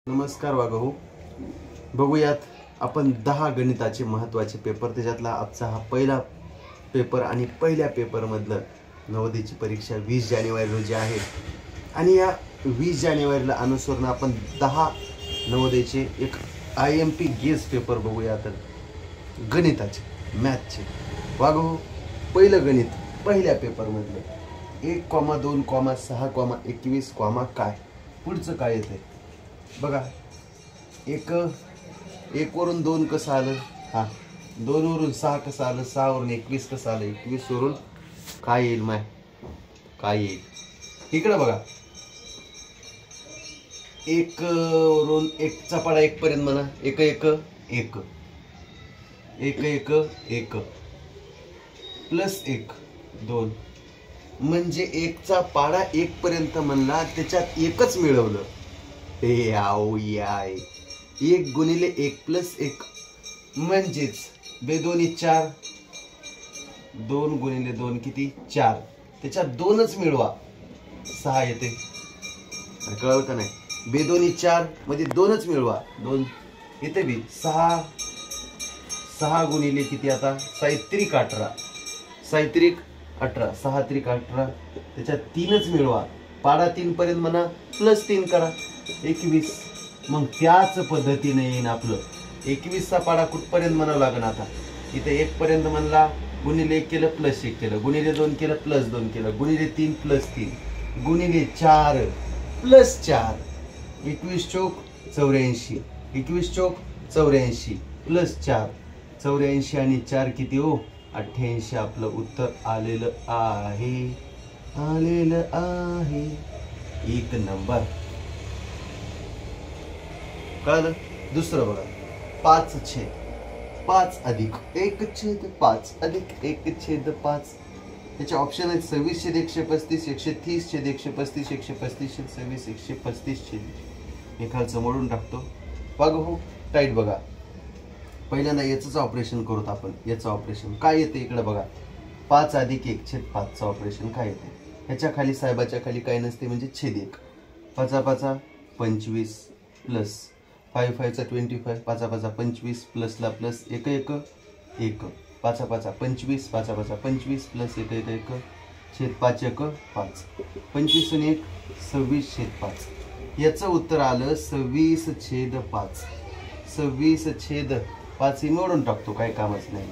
नमस्कार वागहू. बघूयात आपण 10 गणिताचे महत्त्वाचे पेपर. त्याच्यातला आजचा हा पहिला पेपर आणि पहिल्या पेपरमधलं नवोदयची परीक्षा 20 जानेवारी रोजी आहे. आणि या 20 जानेवारीला अनुसरून आपण 10 नवोदयचे एक IMP गेस पेपर बघूया. तर गणिताचे मॅथचे वागहू पहिलं गणित पहिल्या पेपरमधलं 1,2,6,21 काय पुढचं काय येते बघा. एक वरून 2 कसं आलं, 2 वरून 6 कसं आलं, 6 वरून 21 कसं आलं, 21 वरून काय येईल काय येईल इकडं बघा. 1 वरून 1 चा पाडा 1 पर्यंत म्हणा. 1 1 1 1 1 1 प्लस 1 2 म्हणजे 1 चा पाडा 1 पर्यंत म्हणला, त्याच्यात एकच मिळवलं. 1 गुणिले 1 प्लस 1 म्हणजेच 2 दोन्ही 4, 2 गुणिले 2 किती 4, त्याच्यात 2च मिळवा 6 येते. कळलं का नाही? 2 दोन्ही 4 मध्ये 2च मिळवा 2 येते बी 6. 6 गुणिले किती आता 6 18, 6 18, 6 18, त्याच्यात 3च मिळवा. पाडा 3 पर्यंत म्हणा, प्लस 3 करा 21. मग त्याच पद्धतीने येईन आपलं 21 चा पाडा कुठपर्यंत म्हणावं लागेल. आता इथे 1 पर्यंत म्हणला, गुणिले 1 केलं प्लस 1 केलं, गुणिले 2 केलं प्लस 2 केलं, गुणिले 3 प्लस 3, गुणिले 4 प्लस 4, 21 चौक 84, 21 चौक 84 प्लस 4 84 आणि 4 किती हो 88. आपलं उत्तर आलेलं आहे 1 नंबर. कळलं? दुसरं बघा 5/5 अधिक 1/5 अधिक 1/5. त्याचे ऑप्शन आहेत 26/135, 130/135, 135/26, 135. मी खालचं मोडून टाकतो. बघा हो टाईट बघा. पहिल्यांदा याचं ऑपरेशन करूत आपण. याचं ऑपरेशन काय येते इकडे बघा. 5 अधिक 1/5 ऑपरेशन काय येते. ह्याच्या खाली साहेबाच्या खाली काही नसते म्हणजे छेद 1. 5 5 25 प्लस 5 5 25, 5 5 25 प्लसला प्लस 1 1 1, 5 5 25, 5 5 25 प्लस 1 1 1 छेद 5 1 5, 25 आणि 1 26/5. याचं उत्तर आलं 26/5. 26/5 ही मोडून टाकतो, काही कामच नाही.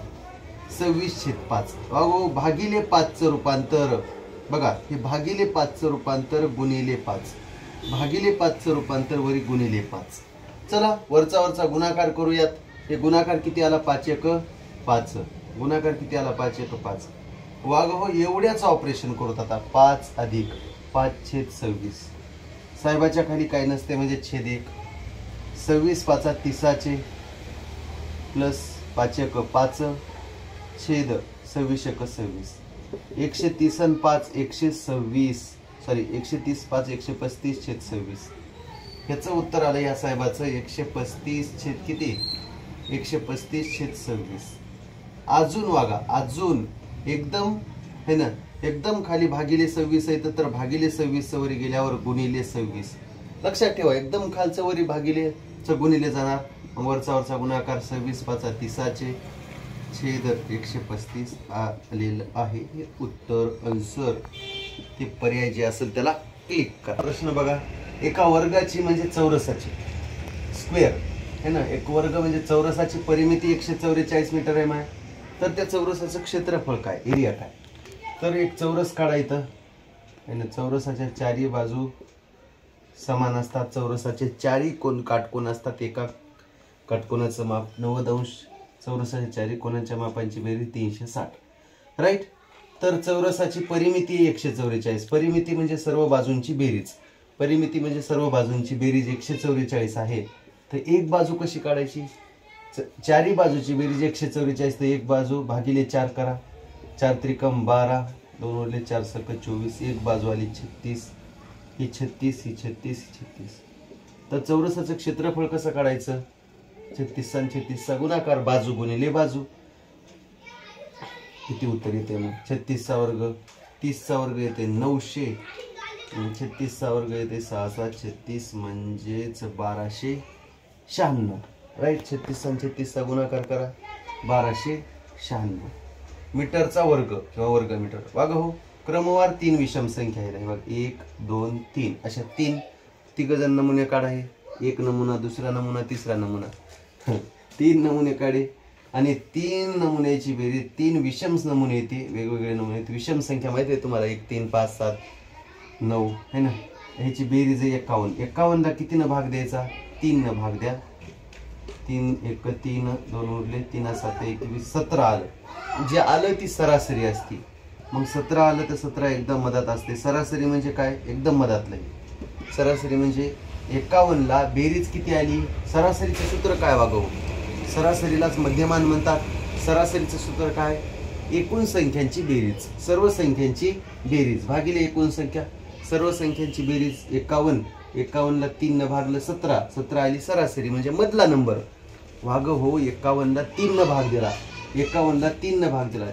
26/5 अहो भागिले 5चं रूपांतर बघा. हे भागिले 5चं रूपांतर गुणिले 5, भागिले 5चं रूपांतर वरी गुणिले 5. चला वरचा गुणाकार करूयात. हे गुणाकार किती आला 5 1 5, गुणाकार किती आला 5 1 5. वाग हो एवढ्याच ऑपरेशन करूत आता. 5 अधिक 5/26. साहेबाच्या खाली काही नसते म्हणजे छेद 1. 26/5 30 प्लस 5 1 5 छेद 26 1 26. 130 आणि 5 126, सॉरी 130/5 135 छेद 26. ह्याचं उत्तर आलं या साहेबाचं 135 छेद किती 135 छेद 26. अजून वागा, अजून एकदम है ना, एकदम खाली भागिले 26 आहे तर भागिले 26 वरी गेल्यावर गुणिले 26. लक्षात ठेवा एकदम खालचं वरी भागिले गुणिले जाणार. वरचा गुणाकार 26/5 30 छेद 135 आलेलं आहे. हे उत्तर आन्सर. ते पर्याय जे असेल त्याला क्लिक करा. प्रश्न बघा. एका वर्गाची म्हणजे चौरसाची स्क्वेअर है ना, एक वर्ग म्हणजे चौरसाची परिमिती 144 मीटर आहे माय. तर त्या चौरसाचं क्षेत्रफळ काय, एरिया काय. तर एक चौरस काढा इथं है ना. चौरसाच्या चारही बाजू समान असतात. चौरसाचे चारही कोण काटकोन असतात. एका काटकोनाचं माप 90 अंश. चौरसाच्या चारही कोणाच्या मापांची बेरीज 360. राईट. तर चौरसाची परिमिती 144. परिमिती म्हणजे सर्व बाजूंची बेरीज. परिमिती म्हणजे सर्व बाजूंची बेरीज 144 आहे. तर एक बाजू कशी काढायची. चारही बाजूची बेरीज 144. तर एक बाजू भागिले 4 करा. 4 त्रिकम 12, 2 उरले 4 सक 24. एक बाजू आली 36, ही 36, ही 36, ही 36. तर चौरसाचं क्षेत्रफळ कसं काढायचं. 36 आणि 36 चा गुणाकार बाजू गुणिले बाजू. किती उत्तर येते मग 36 चा वर्ग 30 चा वर्ग येते 900 36 चा वर्ग येते 6 7 36 म्हणजेच 1296. राईट. 36 आणि 36 चा गुणाकार करा 1296. मीटरचा वर्ग किंवा वर्ग मीटर. बघा हो, क्रमवार 3 विषम संख्या आहेत. बघ 1 2 3 अशा 3 जण नमुने काढा. आहे एक नमुना, दुसरा नमुना, तिसरा नमुना. 3 नमुने काढे आणि 3 नमुन्याची बेरीज 3 विषम नमुने येते. वेगवेगळे नमुने आहेत. विषम संख्या माहिती आहे तुम्हाला 1 3 5 7 9 है ना. ह्याची बेरीज आहे 51. 51 ला कितीनं भाग द्यायचा? 3 न भाग द्या. 3 1 3 2 उरले 3 7 21 17 आलं. जे आलं ती सरासरी असते. मग 17 आलं तर 17 एकदम मधात असते. सरासरी म्हणजे काय? एकदम मधातलं. सरासरी म्हणजे 51 ला बेरीज किती आली? सरासरीचं सूत्र काय वागव? सरासरीलाच मध्यमान म्हणतात. सरासरीचं सूत्र काय? एकूण संख्यांची बेरीज, सर्व संख्यांची बेरीज भागिले एकूण संख्या. सर्व संख्यांची बेरीज 51. 51 ला 3 न भागलं 17. 17 आली सरासरी म्हणजे मधला नंबर. वाग हो, 51 ला 3 न भाग दिला. 51 ला 3 न भाग दिला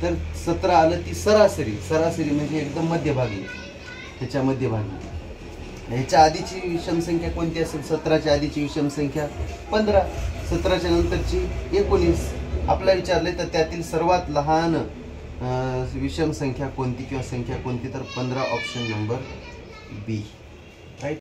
तर 17 आलं ती सरासरी. सरासरी म्हणजे एकदम मध्यभागी. त्याच्या मध्यभागी. ह्याच्या आधीची विषम संख्या कोणती असेल? 17च्या आधीची विषम संख्या 15. 17च्या नंतरची 19. आपल्याला विचारले तर त्यातील सर्वात लहान विषम संख्या कोणती किंवा संख्या कोणती? तर 15 ऑप्शन नंबर बी.